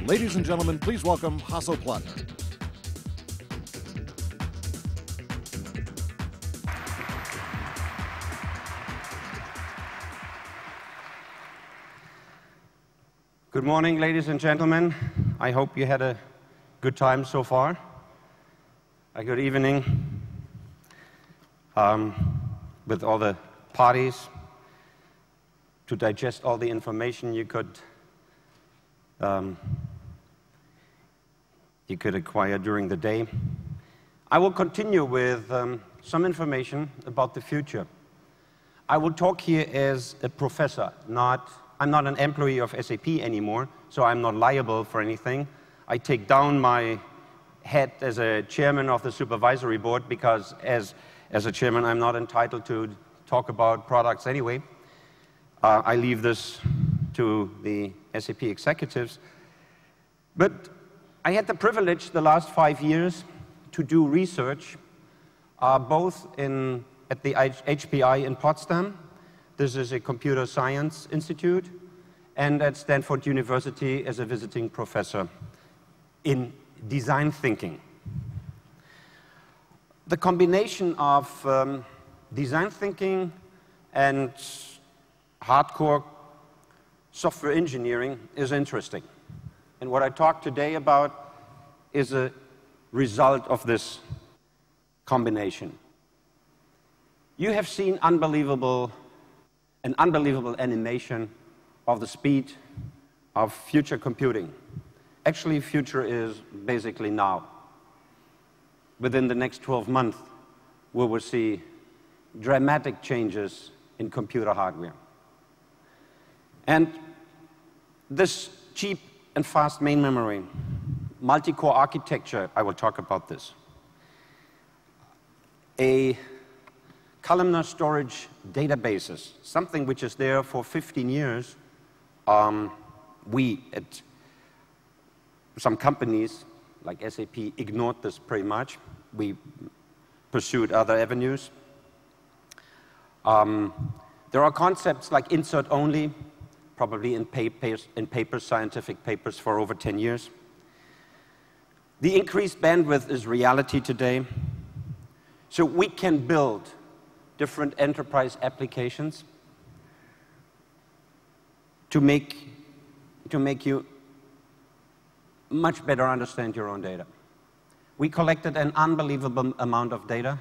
Ladies and gentlemen, please welcome Hasso Plattner. Good morning, ladies and gentlemen. I hope you had a good time so far. A good evening with all the parties to digest all the information you could acquire during the day. I will continue with some information about the future. I will talk here as a professor, I'm not an employee of SAP anymore, so I'm not liable for anything. I take down my hat as a chairman of the supervisory board because as a chairman I'm not entitled to talk about products anyway. I leave this to the SAP executives. But I had the privilege the last 5 years to do research both at the HPI in Potsdam. This is a computer science institute, and at Stanford University as a visiting professor in design thinking. The combination of design thinking and hardcore software engineering is interesting. And what I talk today about is a result of this combination. You have seen an unbelievable animation of the speed of future computing. Actually, future is basically now. Within the next 12 months, we will see dramatic changes in computer hardware. And this cheap and fast main memory, multi-core architecture, I will talk about this. A columnar storage databases, something which is there for 15 years. We at some companies like SAP ignored this pretty much. We pursued other avenues. There are concepts like insert only, probably in papers, scientific papers for over 10 years. The increased bandwidth is reality today. So we can build different enterprise applications to make you much better understand your own data. We collected an unbelievable amount of data,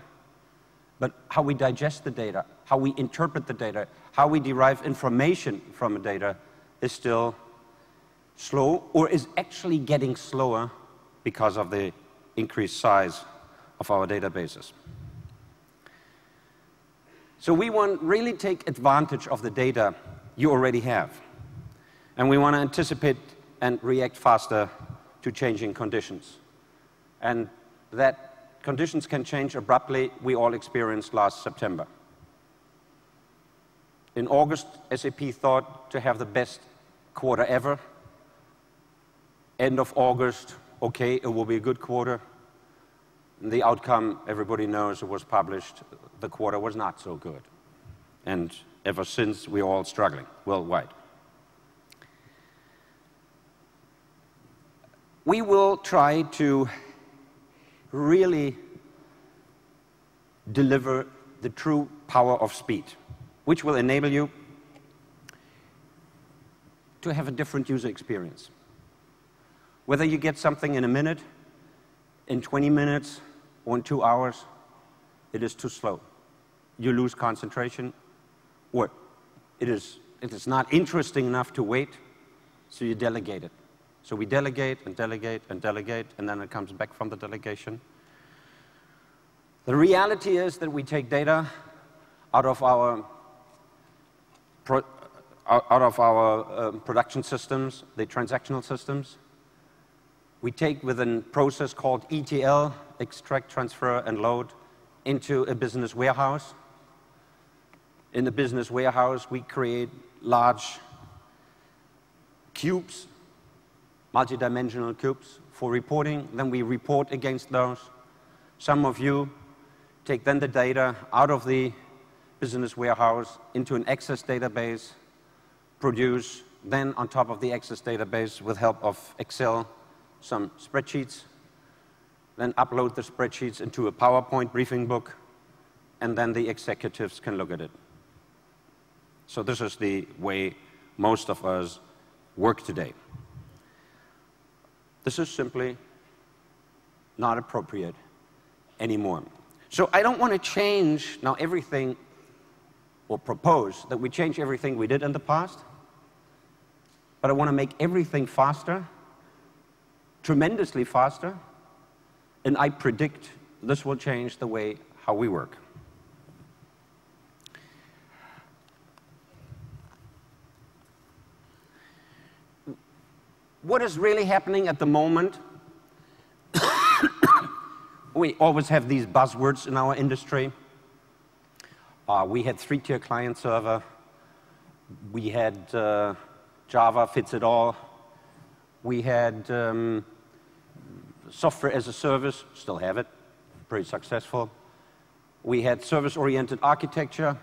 but how we digest the data, how we interpret the data, how we derive information from the data is still slow, or is actually getting slower because of the increased size of our databases. So we want to really take advantage of the data you already have. And we want to anticipate and react faster to changing conditions. And that conditions can change abruptly, we all experienced last September. In August, SAP thought to have the best quarter ever. End of August, okay, it will be a good quarter. And the outcome, everybody knows, it was published, the quarter was not so good. And ever since, we're all struggling worldwide. We will try to really deliver the true power of speed, which will enable you to have a different user experience. Whether you get something in a minute, in 20 minutes, or in 2 hours, it is too slow. You lose concentration, or it is not interesting enough to wait, so you delegate it. So we delegate and delegate and delegate, and then it comes back from the delegation. The reality is that we take data out of our production systems, the transactional systems. We take with a process called ETL, extract, transfer, and load, into a business warehouse. In the business warehouse, we create large cubes, multidimensional cubes for reporting. Then we report against those. Some of you take then the data out of the business warehouse into an Access database, produce then on top of the Access database with help of Excel, some spreadsheets, then upload the spreadsheets into a PowerPoint briefing book, and then the executives can look at it. So this is the way most of us work today. This is simply not appropriate anymore. So I don't want to change now everything, or propose that we change everything we did in the past, but I want to make everything faster, tremendously faster, and I predict this will change the way how we work. What is really happening at the moment? We always have these buzzwords in our industry. We had 3-tier client server. We had Java fits it all. We had software as a service, still have it, pretty successful. We had service-oriented architecture.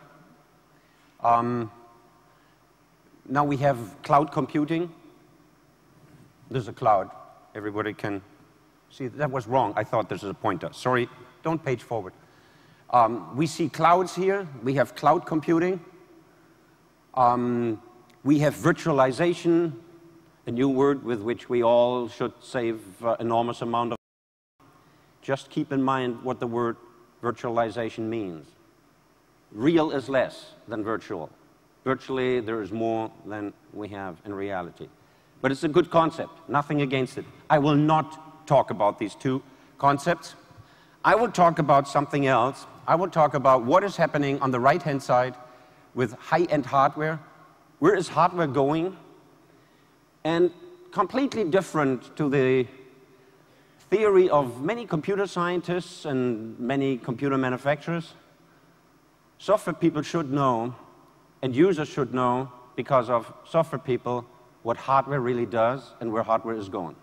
Now we have cloud computing. There's a cloud. Everybody can see. That was wrong. I thought this is a pointer. Sorry, don't page forward. We see clouds here. We have cloud computing. We have virtualization, a new word with which we all should save enormous amount of. Just keep in mind what the word virtualization means. Real is less than virtual. Virtually, there is more than we have in reality. But it's a good concept, nothing against it. I will not talk about these two concepts. I will talk about something else. I will talk about what is happening on the right-hand side with high-end hardware. Where is hardware going? And completely different to the theory of many computer scientists and many computer manufacturers, software people should know, and users should know, because of software people, what hardware really does and where hardware is going.